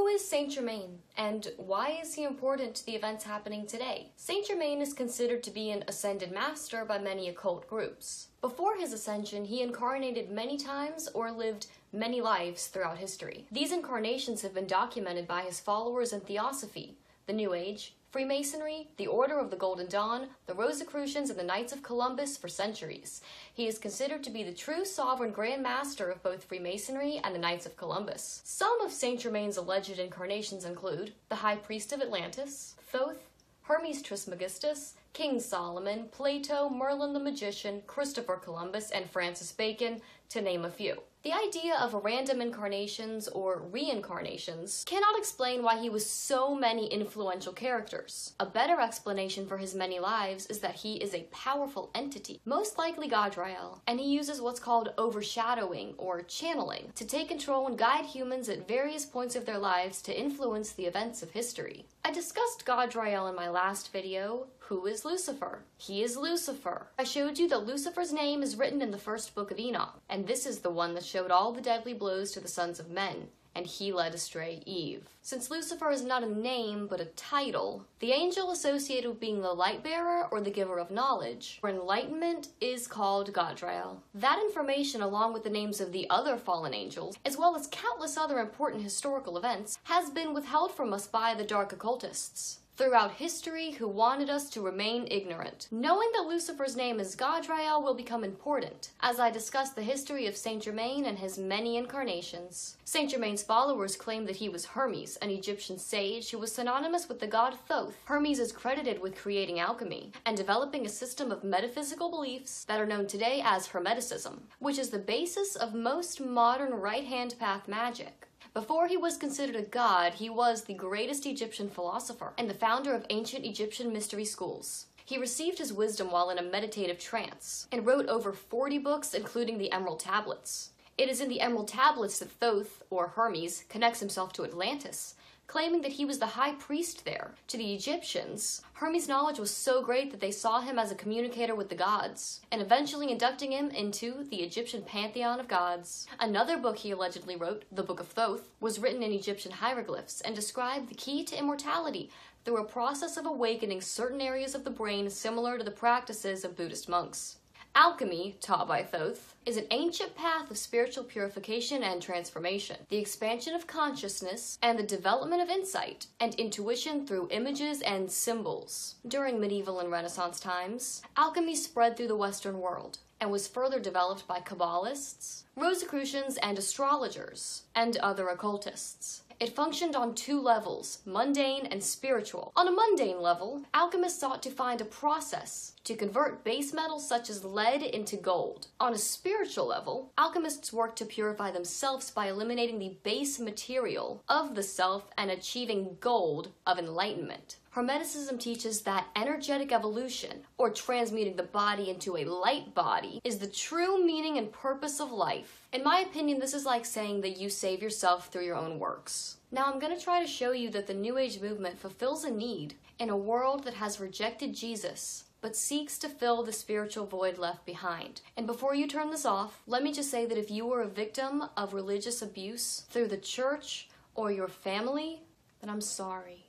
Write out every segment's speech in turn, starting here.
Who is Saint Germain, and why is he important to the events happening today? Saint Germain is considered to be an ascended master by many occult groups. Before his ascension, he incarnated many times or lived many lives throughout history. These incarnations have been documented by his followers in Theosophy, the New Age, Freemasonry, the Order of the Golden Dawn, the Rosicrucians, and the Knights of Columbus for centuries. He is considered to be the true sovereign Grand Master of both Freemasonry and the Knights of Columbus. Some of Saint Germain's alleged incarnations include the High Priest of Atlantis, Thoth, Hermes Trismegistus, King Solomon, Plato, Merlin the Magician, Christopher Columbus, and Francis Bacon, to name a few. The idea of random incarnations or reincarnations cannot explain why he was so many influential characters. A better explanation for his many lives is that he is a powerful entity, most likely Gadrael, and he uses what's called overshadowing or channeling to take control and guide humans at various points of their lives to influence the events of history. I discussed Gadrael in my last video. Who is Lucifer? He is Lucifer. I showed you that Lucifer's name is written in the first book of Enoch, and this is the one that showed all the deadly blows to the sons of men, and he led astray Eve. Since Lucifer is not a name, but a title, the angel associated with being the light bearer or the giver of knowledge, or enlightenment, is called Gadrael. That information, along with the names of the other fallen angels, as well as countless other important historical events, has been withheld from us by the dark occultists throughout history who wanted us to remain ignorant. Knowing that Lucifer's name is Gadrael will become important as I discuss the history of Saint Germain and his many incarnations. Saint Germain's followers claim that he was Hermes, an Egyptian sage who was synonymous with the god Thoth. Hermes is credited with creating alchemy and developing a system of metaphysical beliefs that are known today as Hermeticism, which is the basis of most modern right-hand path magic. Before he was considered a god, he was the greatest Egyptian philosopher and the founder of ancient Egyptian mystery schools. He received his wisdom while in a meditative trance and wrote over 40 books, including the Emerald Tablets. It is in the Emerald Tablets that Thoth, or Hermes, connects himself to Atlantis, claiming that he was the high priest there. To the Egyptians, Hermes' knowledge was so great that they saw him as a communicator with the gods, and eventually inducting him into the Egyptian pantheon of gods. Another book he allegedly wrote, the Book of Thoth, was written in Egyptian hieroglyphs and described the key to immortality through a process of awakening certain areas of the brain similar to the practices of Buddhist monks. Alchemy, taught by Thoth, is an ancient path of spiritual purification and transformation, the expansion of consciousness, and the development of insight and intuition through images and symbols. During medieval and Renaissance times, alchemy spread through the Western world and was further developed by Kabbalists, Rosicrucians, and astrologers, and other occultists. It functioned on two levels, mundane and spiritual. On a mundane level, alchemists sought to find a process to convert base metals such as lead into gold. On a spiritual level, alchemists worked to purify themselves by eliminating the base material of the self and achieving gold of enlightenment. Hermeticism teaches that energetic evolution, or transmuting the body into a light body, is the true meaning and purpose of life. In my opinion, this is like saying that you save yourself through your own works. Now I'm going to try to show you that the New Age movement fulfills a need in a world that has rejected Jesus, but seeks to fill the spiritual void left behind. And before you turn this off, let me just say that if you were a victim of religious abuse through the church or your family, then I'm sorry.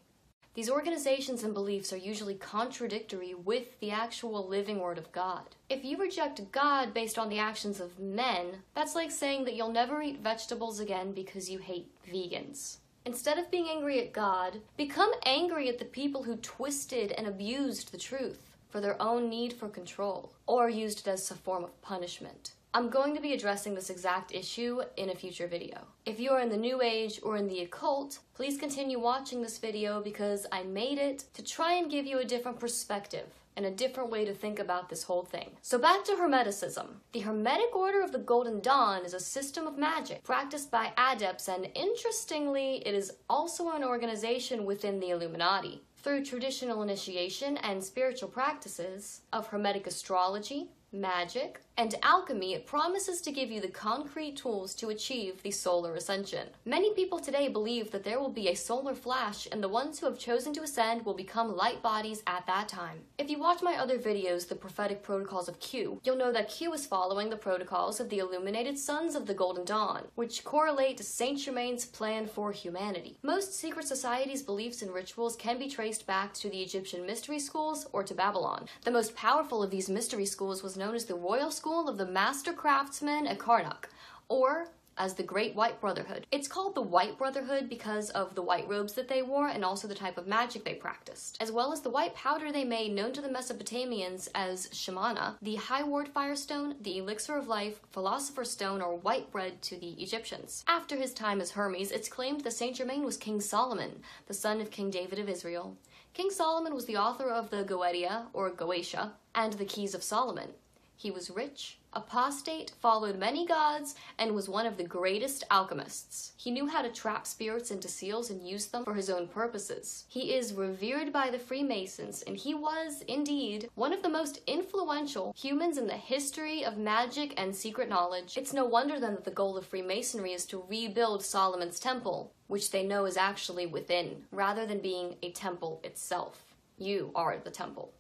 These organizations and beliefs are usually contradictory with the actual living word of God. If you reject God based on the actions of men, that's like saying that you'll never eat vegetables again because you hate vegans. Instead of being angry at God, become angry at the people who twisted and abused the truth for their own need for control, or used it as a form of punishment. I'm going to be addressing this exact issue in a future video. If you are in the New Age or in the occult, please continue watching this video because I made it to try and give you a different perspective and a different way to think about this whole thing. So back to Hermeticism. The Hermetic Order of the Golden Dawn is a system of magic practiced by adepts, and interestingly, it is also an organization within the Illuminati. Through traditional initiation and spiritual practices of Hermetic astrology, magic, and alchemy, it promises to give you the concrete tools to achieve the solar ascension. Many people today believe that there will be a solar flash, and the ones who have chosen to ascend will become light bodies at that time. If you watch my other videos, The Prophetic Protocols of Q, you'll know that Q is following the protocols of the illuminated sons of the Golden Dawn, which correlate to Saint Germain's plan for humanity. Most secret societies' beliefs and rituals can be traced back to the Egyptian mystery schools or to Babylon. The most powerful of these mystery schools was known as the Royal School of the Master Craftsmen at Karnak, or as the Great White Brotherhood. It's called the White Brotherhood because of the white robes that they wore and also the type of magic they practiced, as well as the white powder they made known to the Mesopotamians as shamana, the high ward firestone, the elixir of life, philosopher's stone, or white bread to the Egyptians. After his time as Hermes, it's claimed that Saint Germain was King Solomon, the son of King David of Israel. King Solomon was the author of the Goetia, or Goetia, and the Keys of Solomon. He was rich, apostate, followed many gods, and was one of the greatest alchemists. He knew how to trap spirits into seals and use them for his own purposes. He is revered by the Freemasons, and he was, indeed, one of the most influential humans in the history of magic and secret knowledge. It's no wonder then that the goal of Freemasonry is to rebuild Solomon's temple, which they know is actually within, rather than being a temple itself. You are the temple.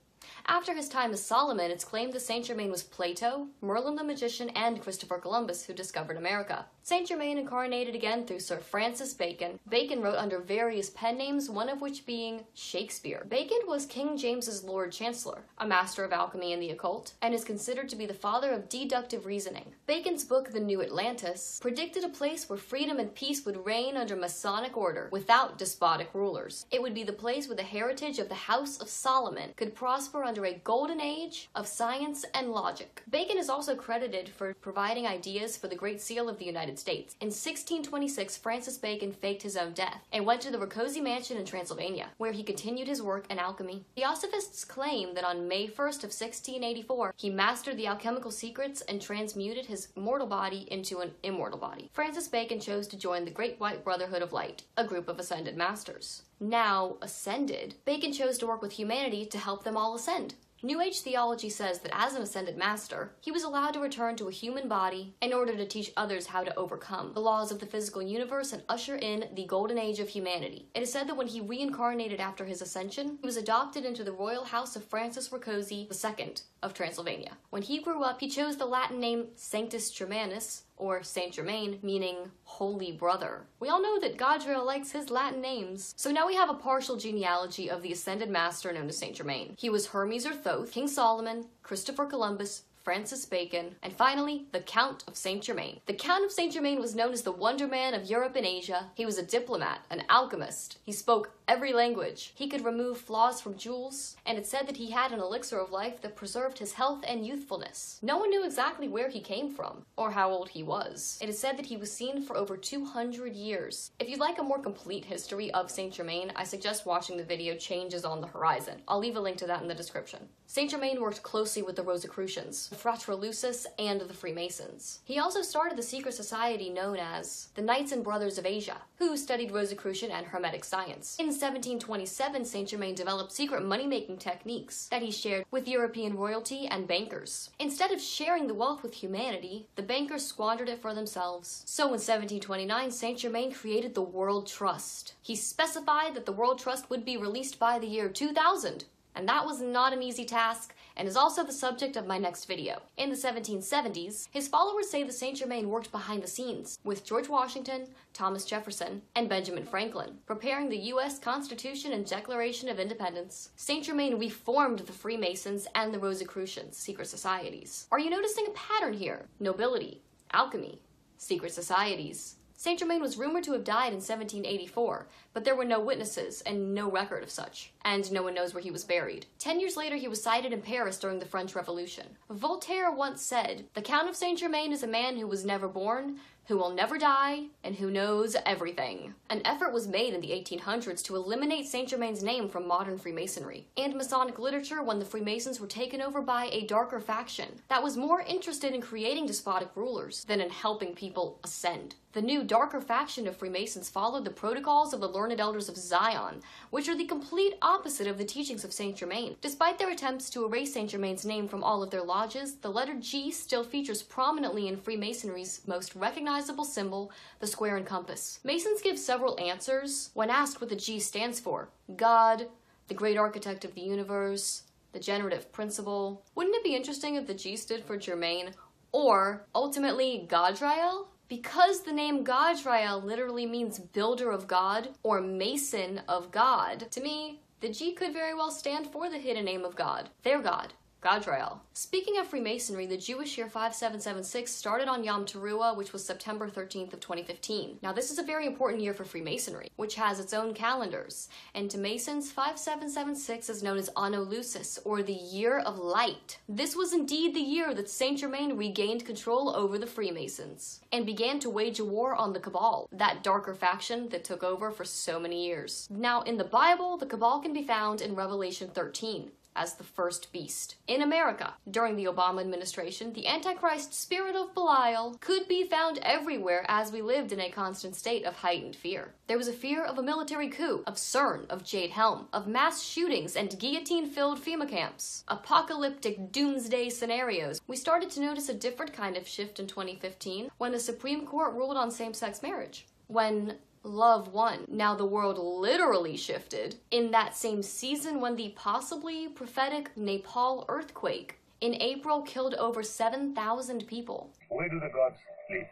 After his time as Solomon, it's claimed that Saint Germain was Plato, Merlin the Magician, and Christopher Columbus who discovered America. Saint Germain incarnated again through Sir Francis Bacon. Bacon wrote under various pen names, one of which being Shakespeare. Bacon was King James's Lord Chancellor, a master of alchemy and the occult, and is considered to be the father of deductive reasoning. Bacon's book, The New Atlantis, predicted a place where freedom and peace would reign under Masonic order, without despotic rulers. It would be the place where the heritage of the House of Solomon could prosper under a golden age of science and logic. Bacon is also credited for providing ideas for the Great Seal of the United States. In 1626, Francis Bacon faked his own death and went to the Rákóczi mansion in Transylvania, where he continued his work in alchemy. Theosophists claim that on May 1st of 1684, he mastered the alchemical secrets and transmuted his mortal body into an immortal body. Francis Bacon chose to join the Great White Brotherhood of Light, a group of ascended masters. Now ascended, Bacon chose to work with humanity to help them all ascend. New Age theology says that as an ascended master, he was allowed to return to a human body in order to teach others how to overcome the laws of the physical universe and usher in the golden age of humanity. It is said that when he reincarnated after his ascension, he was adopted into the royal house of Francis Rákóczi II of Transylvania. When he grew up, he chose the Latin name Sanctus Germanus, or Saint Germain, meaning holy brother. We all know that Gaudreau likes his Latin names. So now we have a partial genealogy of the ascended master known as Saint Germain. He was Hermes or Thoth, King Solomon, Christopher Columbus, Francis Bacon, and finally, the Count of Saint Germain. The Count of Saint Germain was known as the Wonder Man of Europe and Asia. He was a diplomat, an alchemist. He spoke every language. He could remove flaws from jewels, and it said that he had an elixir of life that preserved his health and youthfulness. No one knew exactly where he came from, or how old he was. It is said that he was seen for over 200 years. If you'd like a more complete history of Saint Germain, I suggest watching the video Changes on the Horizon. I'll leave a link to that in the description. Saint Germain worked closely with the Rosicrucians, the Fratres Lucis, and the Freemasons. He also started the secret society known as the Knights and Brothers of Asia, who studied Rosicrucian and Hermetic science. In 1727, Saint Germain developed secret money-making techniques that he shared with European royalty and bankers. Instead of sharing the wealth with humanity, the bankers squandered it for themselves. So in 1729, Saint Germain created the World Trust. He specified that the World Trust would be released by the year 2000. And that was not an easy task, and is also the subject of my next video. In the 1770s, his followers say that Saint Germain worked behind the scenes with George Washington, Thomas Jefferson, and Benjamin Franklin, preparing the U.S. Constitution and Declaration of Independence. Saint Germain reformed the Freemasons and the Rosicrucians, secret societies. Are you noticing a pattern here? Nobility, alchemy, secret societies. Saint Germain was rumored to have died in 1784, but there were no witnesses and no record of such, and no one knows where he was buried. 10 years later, he was sighted in Paris during the French Revolution. Voltaire once said, "The Count of Saint Germain is a man who was never born, who will never die, and who knows everything. An effort was made in the 1800s to eliminate Saint Germain's name from modern Freemasonry and Masonic literature when the Freemasons were taken over by a darker faction that was more interested in creating despotic rulers than in helping people ascend. The new, darker faction of Freemasons followed the protocols of the Learned Elders of Zion, which are the complete opposite of the teachings of Saint Germain. Despite their attempts to erase Saint Germain's name from all of their lodges, the letter G still features prominently in Freemasonry's most recognizable symbol, the square and compass. Masons give several answers when asked what the G stands for. God, the great architect of the universe, the generative principle. Wouldn't it be interesting if the G stood for Germain, or, ultimately, Gadrael? Because the name Gadrael literally means builder of God or mason of God, to me, the G could very well stand for the hidden name of God, their God, Gadrael. Speaking of Freemasonry, the Jewish year 5776 started on Yom Teruah, which was September 13th of 2015. Now this is a very important year for Freemasonry, which has its own calendars, and to Masons, 5776 is known as Anno Lucis, or the Year of Light. This was indeed the year that Saint Germain regained control over the Freemasons, and began to wage a war on the Cabal, that darker faction that took over for so many years. Now in the Bible, the Cabal can be found in Revelation 13. As the first beast. In America, during the Obama administration, the Antichrist spirit of Belial could be found everywhere as we lived in a constant state of heightened fear. There was a fear of a military coup, of CERN, of Jade Helm, of mass shootings and guillotine-filled FEMA camps, apocalyptic doomsday scenarios. We started to notice a different kind of shift in 2015 when the Supreme Court ruled on same-sex marriage. When love won. Now the world literally shifted in that same season when the possibly prophetic Nepal earthquake in April killed over 7,000 people. Where do the gods live?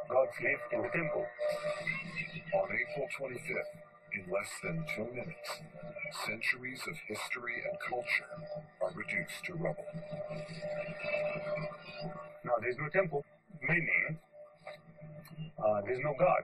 Gods live in the temple. On April 25th, in less than 2 minutes, centuries of history and culture are reduced to rubble. Now there's no temple, meaning there's no God.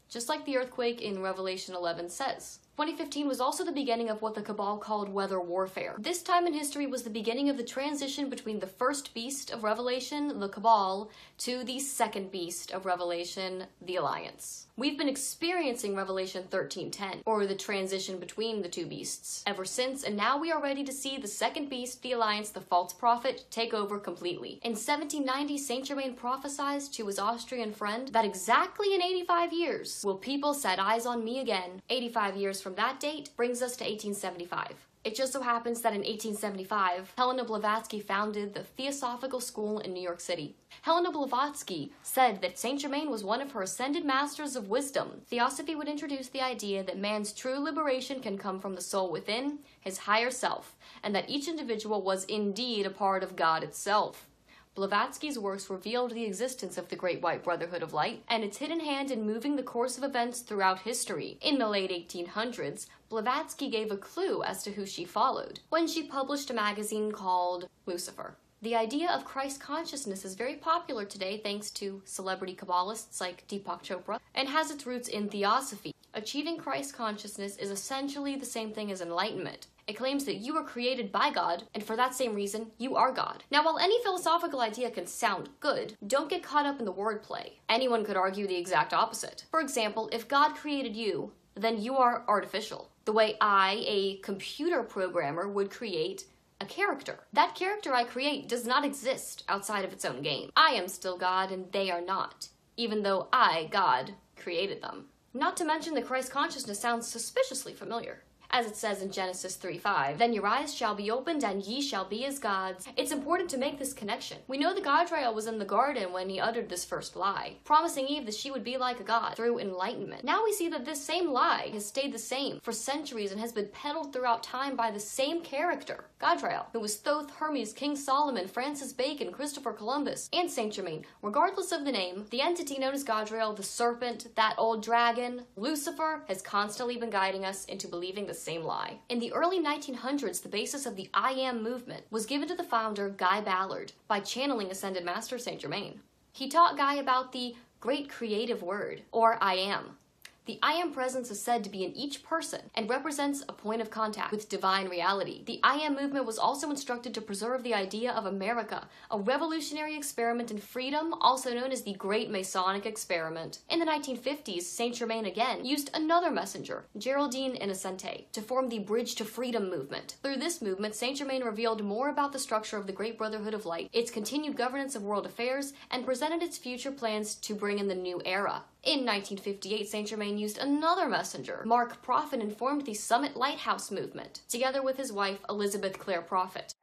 Just like the earthquake in Revelation 11 says. 2015 was also the beginning of what the Cabal called weather warfare. This time in history was the beginning of the transition between the first beast of Revelation, the Cabal, to the second beast of Revelation, the Alliance. We've been experiencing Revelation 13:10, or the transition between the two beasts, ever since, and now we are ready to see the second beast, the Alliance, the false prophet, take over completely. In 1790, Saint Germain prophesied to his Austrian friend that exactly in 85 years will people set eyes on me again. 85 years from that date brings us to 1875. It just so happens that in 1875, Helena Blavatsky founded the Theosophical School in New York City. Helena Blavatsky said that Saint Germain was one of her ascended masters of wisdom. Theosophy would introduce the idea that man's true liberation can come from the soul within, his higher self, and that each individual was indeed a part of God itself. Blavatsky's works revealed the existence of the Great White Brotherhood of Light and its hidden hand in moving the course of events throughout history. In the late 1800s, Blavatsky gave a clue as to who she followed when she published a magazine called Lucifer. The idea of Christ consciousness is very popular today thanks to celebrity Kabbalists like Deepak Chopra and has its roots in Theosophy. Achieving Christ consciousness is essentially the same thing as enlightenment. It claims that you were created by God, and for that same reason, you are God. Now, while any philosophical idea can sound good, don't get caught up in the wordplay. Anyone could argue the exact opposite. For example, if God created you, then you are artificial. The way I, a computer programmer, would create a character. That character I create does not exist outside of its own game. I am still God, and they are not, even though I, God, created them. Not to mention that Christ consciousness sounds suspiciously familiar. As it says in Genesis 3:5, "Then your eyes shall be opened, and ye shall be as gods." It's important to make this connection. We know that Gadrael was in the garden when he uttered this first lie, promising Eve that she would be like a god through enlightenment. Now we see that this same lie has stayed the same for centuries and has been peddled throughout time by the same character, Gadrael, who was Thoth, Hermes, King Solomon, Francis Bacon, Christopher Columbus, and Saint Germain. Regardless of the name, the entity known as Gadrael, the serpent, that old dragon, Lucifer, has constantly been guiding us into believing the same lie. In the early 1900s, the basis of the I Am movement was given to the founder, Guy Ballard, by channeling Ascended Master Saint Germain. He taught Guy about the great creative word, or I Am. The I Am presence is said to be in each person and represents a point of contact with divine reality. The I Am movement was also instructed to preserve the idea of America, a revolutionary experiment in freedom, also known as the Great Masonic Experiment. In the 1950s, Saint Germain again used another messenger, Geraldine Innocente, to form the Bridge to Freedom movement. Through this movement, Saint Germain revealed more about the structure of the Great Brotherhood of Light, its continued governance of world affairs, and presented its future plans to bring in the new era. In 1958, Saint Germain used another messenger. Mark Prophet informed the Summit Lighthouse movement, together with his wife Elizabeth Clare Prophet.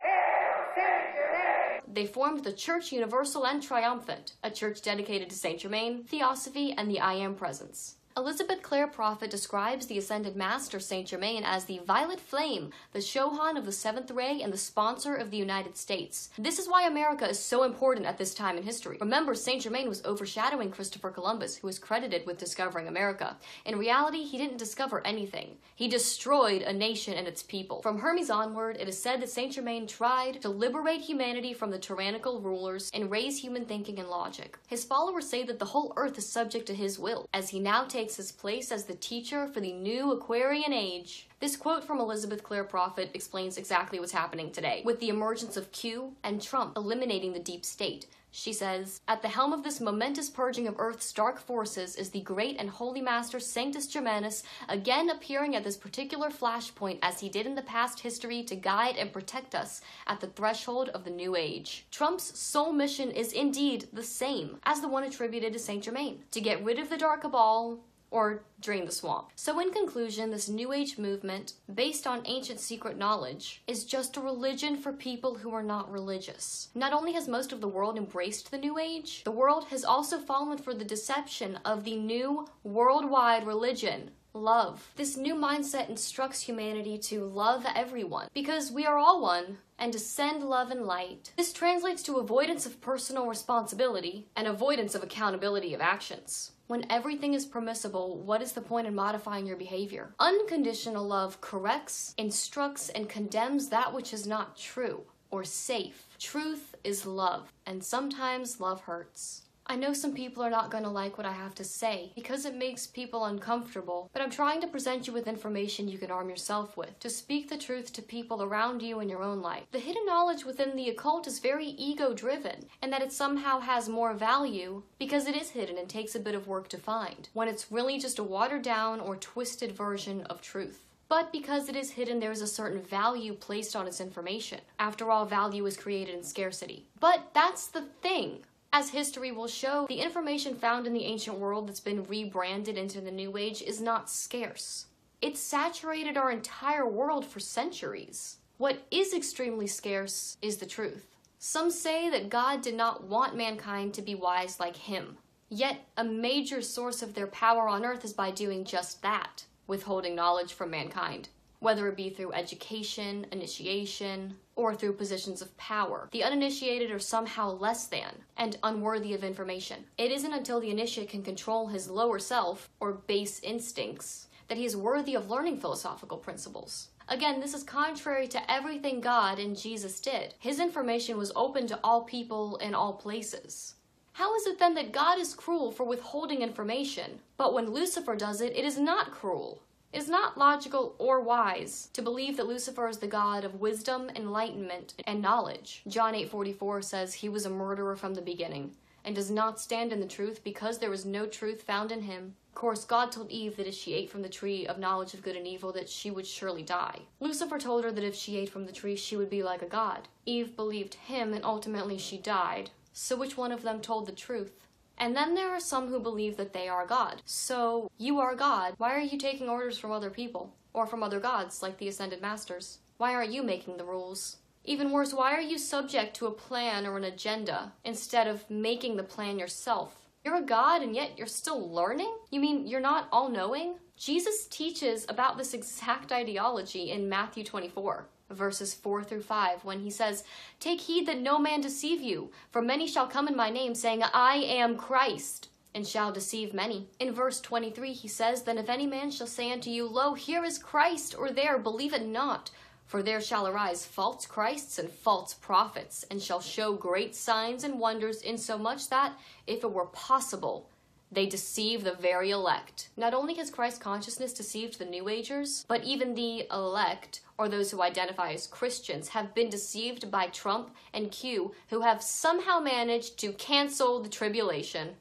They formed the Church Universal and Triumphant, a church dedicated to Saint Germain, Theosophy, and the I Am presence. Elizabeth Clare Prophet describes the Ascended Master Saint Germain as the violet flame, the Shohan of the seventh ray, and the sponsor of the United States. This is why America is so important at this time in history. Remember, Saint Germain was overshadowing Christopher Columbus, who was credited with discovering America. In reality, he didn't discover anything. He destroyed a nation and its people. From Hermes onward, it is said that Saint Germain tried to liberate humanity from the tyrannical rulers and raise human thinking and logic. His followers say that the whole earth is subject to his will, as he now takes his place as the teacher for the new Aquarian age. This quote from Elizabeth Clare Prophet explains exactly what's happening today, with the emergence of Q and Trump eliminating the deep state. She says, "At the helm of this momentous purging of Earth's dark forces is the great and holy master Sanctus Germanus, again appearing at this particular flashpoint as he did in the past history to guide and protect us at the threshold of the new age." Trump's sole mission is indeed the same as the one attributed to Saint Germain, to get rid of the dark cabal, or drain the swamp. So in conclusion, this New Age movement, based on ancient secret knowledge, is just a religion for people who are not religious. Not only has most of the world embraced the New Age, the world has also fallen for the deception of the new worldwide religion, love. This new mindset instructs humanity to love everyone, because we are all one, and to send love and light. This translates to avoidance of personal responsibility and avoidance of accountability of actions. When everything is permissible, what is the point in modifying your behavior? Unconditional love corrects, instructs, and condemns that which is not true or safe. Truth is love, and sometimes love hurts. I know some people are not going to like what I have to say because it makes people uncomfortable, but I'm trying to present you with information you can arm yourself with, to speak the truth to people around you in your own life. The hidden knowledge within the occult is very ego-driven, and that it somehow has more value because it is hidden and takes a bit of work to find, when it's really just a watered-down or twisted version of truth. But because it is hidden, there is a certain value placed on its information. After all, value is created in scarcity. But that's the thing. As history will show, the information found in the ancient world that's been rebranded into the New Age is not scarce. It's saturated our entire world for centuries. What is extremely scarce is the truth. Some say that God did not want mankind to be wise like him. Yet, a major source of their power on earth is by doing just that, withholding knowledge from mankind. Whether it be through education, initiation, or through positions of power. The uninitiated are somehow less than and unworthy of information. It isn't until the initiate can control his lower self, or base instincts, that he is worthy of learning philosophical principles. Again, this is contrary to everything God and Jesus did. His information was open to all people in all places. How is it then that God is cruel for withholding information, but when Lucifer does it, it is not cruel? It is not logical or wise to believe that Lucifer is the god of wisdom, enlightenment, and knowledge. John 8:44 says he was a murderer from the beginning, and does not stand in the truth because there was no truth found in him. Of course, God told Eve that if she ate from the tree of knowledge of good and evil, that she would surely die. Lucifer told her that if she ate from the tree, she would be like a god. Eve believed him, and ultimately she died. So which one of them told the truth? And then there are some who believe that they are God. So, you are God. Why are you taking orders from other people? Or from other gods, like the Ascended Masters? Why aren't you making the rules? Even worse, why are you subject to a plan or an agenda, instead of making the plan yourself? You're a god, and yet you're still learning? You mean you're not all-knowing? Jesus teaches about this exact ideology in Matthew 24. Verses 4-5, when he says, "Take heed that no man deceive you, for many shall come in my name, saying, I am Christ, and shall deceive many." In verse 23, he says, "Then if any man shall say unto you, Lo, here is Christ, or there, believe it not. For there shall arise false Christs and false prophets, and shall show great signs and wonders, insomuch that, if it were possible, They deceive the very elect. Not only has Christ consciousness deceived the New Agers, but even the elect, or those who identify as Christians, have been deceived by Trump and Q, who have somehow managed to cancel the tribulation.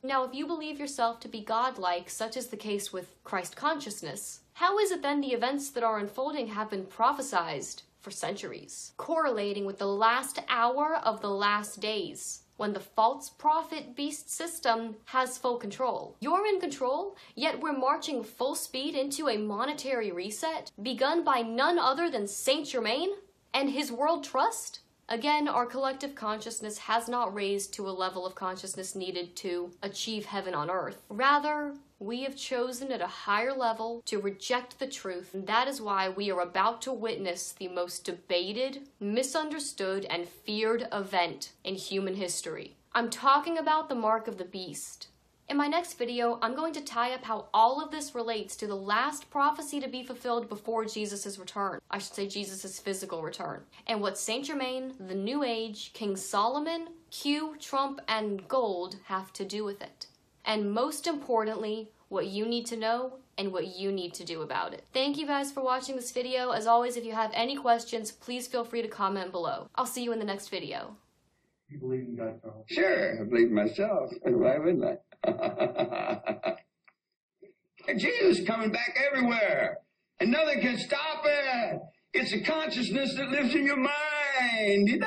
Now, if you believe yourself to be godlike, such is the case with Christ consciousness, how is it then the events that are unfolding have been prophesized for centuries, correlating with the last hour of the last days, when the false prophet beast system has full control? You're in control, yet we're marching full speed into a monetary reset begun by none other than Saint Germain and his world trust? Again, our collective consciousness has not raised to a level of consciousness needed to achieve heaven on earth. Rather, we have chosen at a higher level to reject the truth, and that is why we are about to witness the most debated, misunderstood, and feared event in human history. I'm talking about the mark of the beast. In my next video, I'm going to tie up how all of this relates to the last prophecy to be fulfilled before Jesus' return. I should say Jesus' physical return. And what Saint Germain, the New Age, King Solomon, Q, Trump, and gold have to do with it. And most importantly, what you need to know and what you need to do about it. Thank you guys for watching this video. As always, if you have any questions, please feel free to comment below. I'll see you in the next video. You believe in God, Carl? Sure, I believe myself. Why wouldn't I? Jesus is coming back everywhere, and nothing can stop it. It's a consciousness that lives in your mind.